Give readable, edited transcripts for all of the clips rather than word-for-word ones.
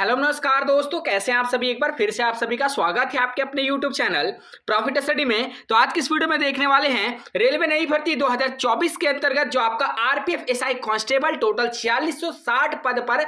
Hello नमस्कार दोस्तों, कैसे हैं आप सभी। एक बार फिर से आप सभी का स्वागत है आपके अपने यूट्यूब चैनल प्रॉफिट स्टडी में। तो आज की इस वीडियो में देखने वाले हैं रेलवे नई भर्ती 2024 के अंतर्गत जो आपका आरपीएफ एसआई कांस्टेबल टोटल 4660 पद पर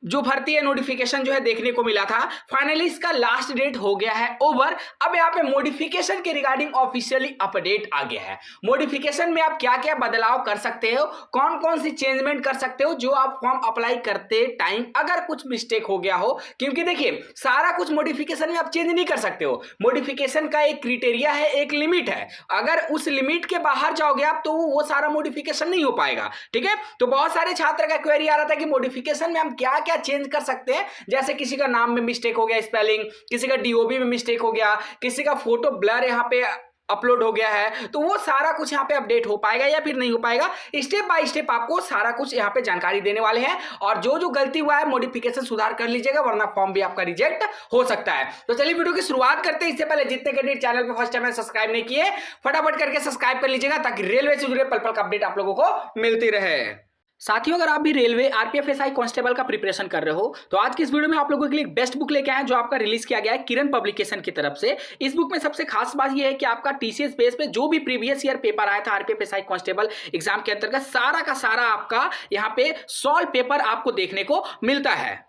जो भर्ती है नोटिफिकेशन जो है देखने को मिला था। फाइनली इसका लास्ट डेट हो गया है ओवर। अब यहाँ पे मॉडिफिकेशन के रिगार्डिंग ऑफिशियली अपडेट आ गया है। मॉडिफिकेशन में आप क्या क्या बदलाव कर सकते हो, कौन कौन सी चेंजमेंट कर सकते हो जो आप फॉर्म अप्लाई करते टाइम अगर कुछ मिस्टेक हो गया हो, क्योंकि देखिए सारा कुछ मॉडिफिकेशन में आप चेंज नहीं कर सकते हो। मॉडिफिकेशन का एक क्राइटेरिया है, एक लिमिट है। अगर उस लिमिट के बाहर जाओगे आप तो वो सारा मॉडिफिकेशन नहीं हो पाएगा। ठीक है, तो बहुत सारे छात्र का क्वेरी आ रहा था कि मॉडिफिकेशन में हम क्या क्या चेंज कर सकते हैं। जैसे किसी का नाम में मिस्टेक हो गया, स्पेलिंग, किसी का डीओबी में मिस्टेक हो गया, किसी का फोटो ब्लर यहां पे अपलोड हो गया है, तो वो सारा कुछ यहाँ पे अपडेट हो पाएगा या फिर नहीं हो पाएगा। स्टेप बाय स्टेप आपको सारा कुछ यहाँ पे जानकारी देने वाले हैं और जो जो गलती हुआ है मॉडिफिकेशन सुधार कर लीजिएगा, वरना फॉर्म भी आपका रिजेक्ट हो सकता है। तो चलिए वीडियो की शुरुआत करते हैं। इससे पहले जितने कैंडिडेट चैनल पे फर्स्ट टाइम सब्सक्राइब नहीं किए, फटाफट करके सब्सक्राइब कर लीजिएगा ताकि रेलवे से जुड़े पल पल का अपडेट आप लोगों को मिलती रहे। साथियों, अगर आप भी रेलवे आरपीएफ एसआई कांस्टेबल का प्रिपरेशन कर रहे हो तो आज की इस वीडियो में आप लोगों के लिए बेस्ट बुक लेके आए जो आपका रिलीज किया गया है किरण पब्लिकेशन की तरफ से। इस बुक में सबसे खास बात यह है कि आपका टीसीएस बेस पे जो भी प्रीवियस ईयर पेपर आया था आरपीएफ एसआई कांस्टेबल एग्जाम के अंतर्गत सारा का सारा आपका यहाँ पे सॉल्व पेपर आपको देखने को मिलता है।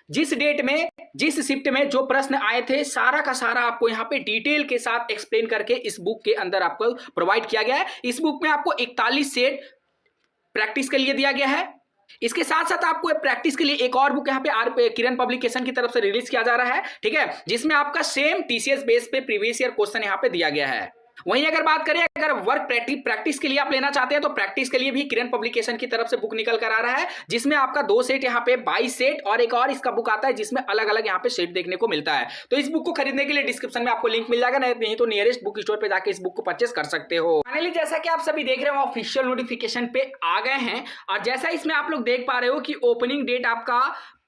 जिस डेट में जिस शिफ्ट में जो प्रश्न आए थे सारा का सारा आपको यहाँ पे डिटेल के साथ एक्सप्लेन करके इस बुक के अंदर आपको प्रोवाइड किया गया है। इस बुक में आपको 41 सेट प्रैक्टिस के लिए दिया गया है। इसके साथ साथ आपको प्रैक्टिस के लिए एक और बुक यहाँ पे किरण पब्लिकेशन की तरफ से रिलीज किया जा रहा है, ठीक है, जिसमें आपका सेम टीसीएस बेस पे प्रीवियस ईयर क्वेश्चन यहाँ पे दिया गया है। वहीं अगर बात करें अगर वर्क प्रैक्टिस के लिए आप लेना चाहते हैं तो प्रैक्टिस के लिए भी किरण पब्लिकेशन की तरफ से बुक निकल कर आ रहा है, जिसमें आपका 2 सेट यहाँ पे 22 सेट और एक और इसका बुक आता है जिसमें अलग अलग यहाँ पे सेट देखने को मिलता है। तो इस बुक को खरीदने के लिए डिस्क्रिप्शन में आपको लिंक मिल जाएगा, नहीं तो नियरेस्ट बुक स्टोर पे जाकर इस बुक को परचेस कर सकते हो। फाइनली जैसा कि आप सभी देख रहे हो ऑफिशियल नोटिफिकेशन पे आ गए हैं और जैसा इसमें आप लोग देख पा रहे हो कि ओपनिंग डेट आपका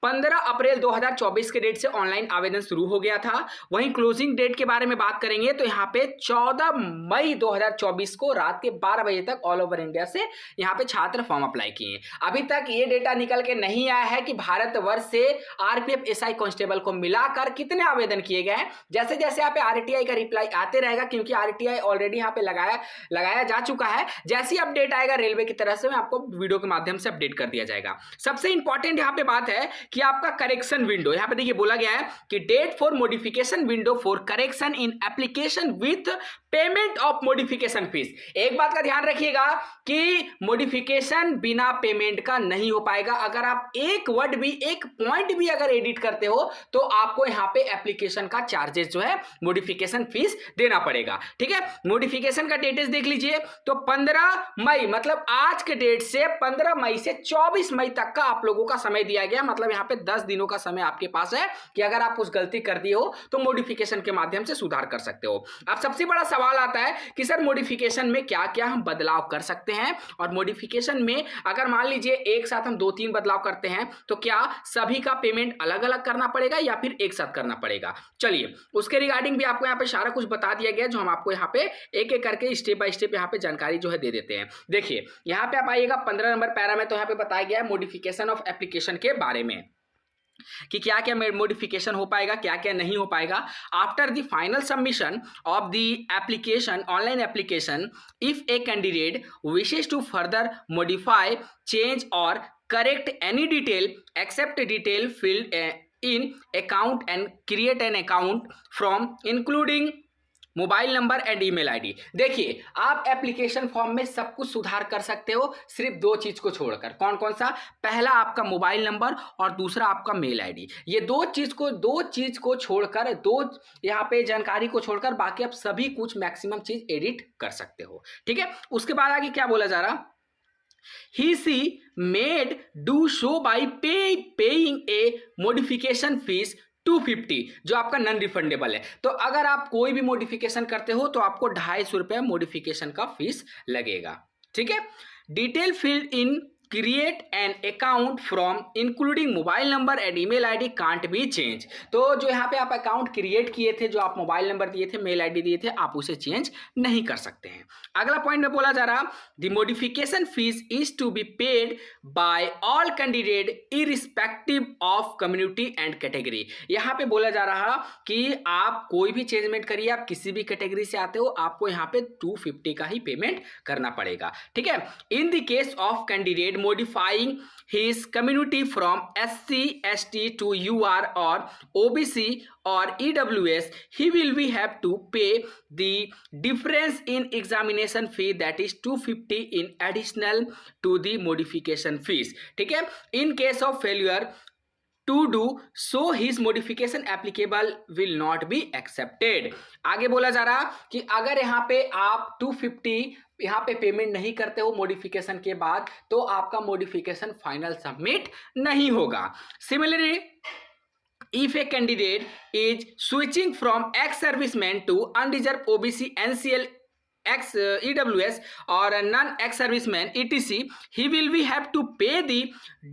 15 अप्रैल 2024 के डेट से ऑनलाइन आवेदन शुरू हो गया था। वहीं क्लोजिंग डेट के बारे में बात करेंगे तो यहाँ पे 14 मई 2024 को रात के 12 बजे तक ऑल ओवर इंडिया से यहाँ पे छात्र फॉर्म अप्लाई किए। अभी तक ये डेटा निकल के नहीं आया है कि भारतवर्ष से आरपीएफ एसआई कांस्टेबल को मिलाकर कितने आवेदन किए गए हैं। जैसे जैसे यहाँ पे आरटीआई का रिप्लाई आते रहेगा, क्योंकि आरटीआई ऑलरेडी यहाँ पे लगाया जा चुका है, जैसी अपडेट आएगा रेलवे की तरफ से आपको वीडियो के माध्यम से अपडेट कर दिया जाएगा। सबसे इंपॉर्टेंट यहाँ पे बात है कि आपका करेक्शन विंडो, यहां पे देखिए बोला गया है कि date for modification window for correction in application with payment of modification fees. एक बात का ध्यान रखिएगा कि मॉडिफिकेशन बिना पेमेंट का नहीं हो पाएगा। अगर आप एक वर्ड भी एक पॉइंट भी अगर एडिट करते हो तो आपको यहां पे एप्लीकेशन का चार्जेस जो है मॉडिफिकेशन फीस देना पड़ेगा, ठीक है। मॉडिफिकेशन का डेटेस देख लीजिए तो 15 मई मतलब आज के डेट से 15 मई से 24 मई तक का आप लोगों का समय दिया गया। मतलब यहां पे 10 दिनों का समय आपके पास है कि अगर आप कुछ गलती कर दी हो तो मॉडिफिकेशन के माध्यम से सुधार कर सकते हो। अब सबसे बड़ा सवाल आता है कि सर मॉडिफिकेशन में क्या क्या हम बदलाव कर सकते हैं, और मॉडिफिकेशन में अगर मान लीजिए एक साथ हम 2-3 बदलाव करते हैं तो क्या सभी का पेमेंट अलग अलग करना पड़ेगा या फिर एक साथ करना पड़ेगा। चलिए उसके रिगार्डिंग भी आपको यहाँ पे सारा कुछ बता दिया गया, जो हम आपको यहाँ पे एक एक करके स्टेप बाय स्टेप यहाँ पे जानकारी जो है दे देते हैं। देखिए यहाँ पे आप आइएगा 15 नंबर पैरा में, तो यहाँ पे बताया गया है मॉडिफिकेशन ऑफ एप्लीकेशन के बारे में कि क्या क्या मॉडिफिकेशन हो पाएगा, क्या क्या नहीं हो पाएगा। After the final submission of the application online application, if a candidate wishes to further modify, change और correct any detail except detail field in account and create an account from including mobile number and email ID. देखिए आप application form में सब कुछ सुधार कर सकते हो सिर्फ 2 चीज को छोड़कर। कौन कौन सा? पहला आपका मोबाइल नंबर और दूसरा आपका मेल आईडी। ये दो चीज को छोड़कर, 2 यहाँ पे जानकारी को छोड़कर बाकी आप सभी कुछ मैक्सिमम चीज एडिट कर सकते हो, ठीक है। उसके बाद आगे क्या बोला जा रहा, he she made do show by paying a modification fees 250 जो आपका नॉन रिफंडेबल है। तो अगर आप कोई भी मॉडिफिकेशन करते हो तो आपको 250 रुपये मॉडिफिकेशन का फीस लगेगा, ठीक है। Detail field in create an account from including mobile number and email ID can't be change. तो जो यहाँ पे आप अकाउंट क्रिएट किए थे, जो आप मोबाइल नंबर दिए थे, मेल आईडी दिए थे, आप उसे चेंज नहीं कर सकते हैं। अगला पॉइंट में बोला जा रहा, the modification fees is to be paid by all candidate irrespective of community and category. यहाँ पे बोला जा रहा कि आप कोई भी चेंजमेंट करिए, आप किसी भी कैटेगरी से आते हो, आपको यहाँ पे 250 का ही पेमेंट करना पड़ेगा, ठीक है। In the case of candidate modifying his community from SC, ST to UR or OBC or EWS, he will be have to pay the difference in examination fee, that is 250 in additional to the modification fees, ठीक है। In case of failure to do so his modification applicable will not be accepted। आगे बोला जा रहा कि अगर यहाँ पे आप 250 यहाँ पे पेमेंट नहीं करते हो मॉडिफिकेशन के बाद, तो आपका मॉडिफिकेशन फाइनल सबमिट नहीं होगा। Similarly if a candidate is switching from ex serviceman to unreserved OBC, NCL, ex EWS or a non ex serviceman etc, he will be have to pay the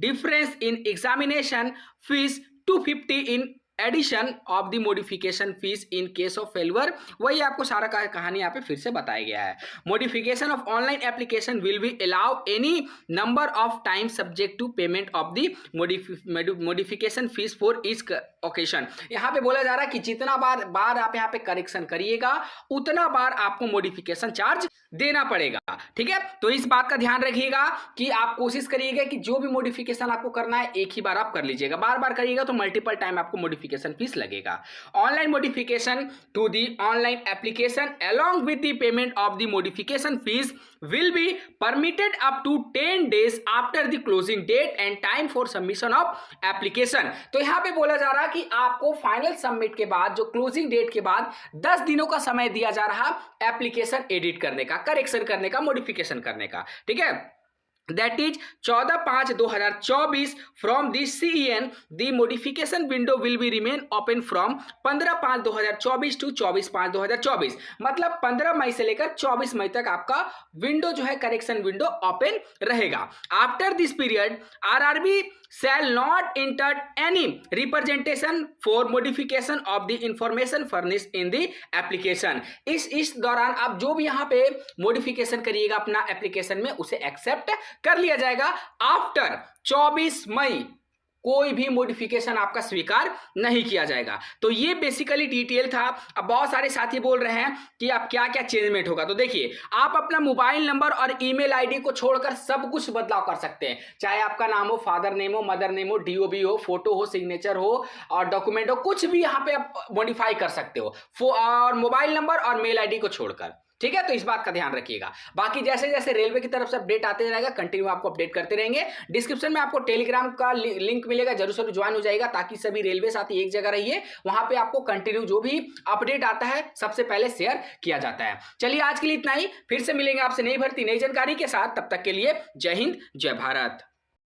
difference in examination fees 250 in addition of the modification fees in case of failure. वही आपको सारा कहानी यहाँ पे फिर से बताया गया है। Modification of online application will be allow any number of time subject to payment of the modification fees for each occasion. यहाँ पे बोला जा रहा है कि जितना बार आप यहाँ पे करेक्शन करिएगा उतना बार आपको मॉडिफिकेशन चार्ज देना पड़ेगा, ठीक है। तो इस बात का ध्यान रखिएगा कि आप कोशिश करिएगा कि जो भी मॉडिफिकेशन आपको करना है एक ही बार आप कर लीजिएगा, बार बार करिएगा तो मल्टीपल टाइम आपको मॉडिफिकेशन फीस लगेगा। Online modification to the online application along with the payment of the modification fees will be permitted up to 10 days after the closing date and time for submission of application। तो यहाँ पे बोला जा रहा है कि आपको फाइनल सबमिट के बाद, जो क्लोजिंग डेट के बाद 10 दिनों का समय दिया जा रहा एप्लीकेशन एडिट करने का, करेक्शन करने का, मॉडिफिकेशन करने का, ठीक है। That is 14/5/2024 from the CEN the modification window will be remain open from 15/5/2024 to 24/5/2024। मतलब 15 मई से लेकर 24 मई तक आपका विंडो जो है करेक्शन विंडो ओपन रहेगा। After this period RRB shall not enter any representation for modification of the information furnished in the application। इस दौरान आप जो भी यहाँ पे मॉडिफिकेशन करिएगा अपना एप्लीकेशन में, उसे एक्सेप्ट कर लिया जाएगा। आफ्टर 24 मई कोई भी मॉडिफिकेशन आपका स्वीकार नहीं किया जाएगा। तो ये बेसिकली डिटेल था। अब बहुत सारे साथी बोल रहे हैं कि अब क्या क्या चेंजमेंट होगा, तो देखिए आप अपना मोबाइल नंबर और ईमेल आईडी को छोड़कर सब कुछ बदलाव कर सकते हैं, चाहे आपका नाम हो, फादर नेम हो, मदर नेम हो, DOB हो, फोटो हो, सिग्नेचर हो और डॉक्यूमेंट हो, कुछ भी यहाँ पे आप मॉडिफाई कर सकते हो और मोबाइल नंबर और मेल आईडी को छोड़कर, ठीक है। तो इस बात का ध्यान रखिएगा। बाकी जैसे जैसे रेलवे की तरफ से अपडेट आते रहेगा, कंटिन्यू आपको अपडेट करते रहेंगे। डिस्क्रिप्शन में आपको टेलीग्राम का लिंक मिलेगा, जरूर से ज्वाइन हो जाएगा ताकि सभी रेलवे साथी एक जगह रहिए। वहां पे आपको कंटिन्यू जो भी अपडेट आता है सबसे पहले शेयर किया जाता है। चलिए आज के लिए इतना ही, फिर से मिलेंगे आपसे नई भर्ती नई जानकारी के साथ। तब तक के लिए जय हिंद, जय भारत।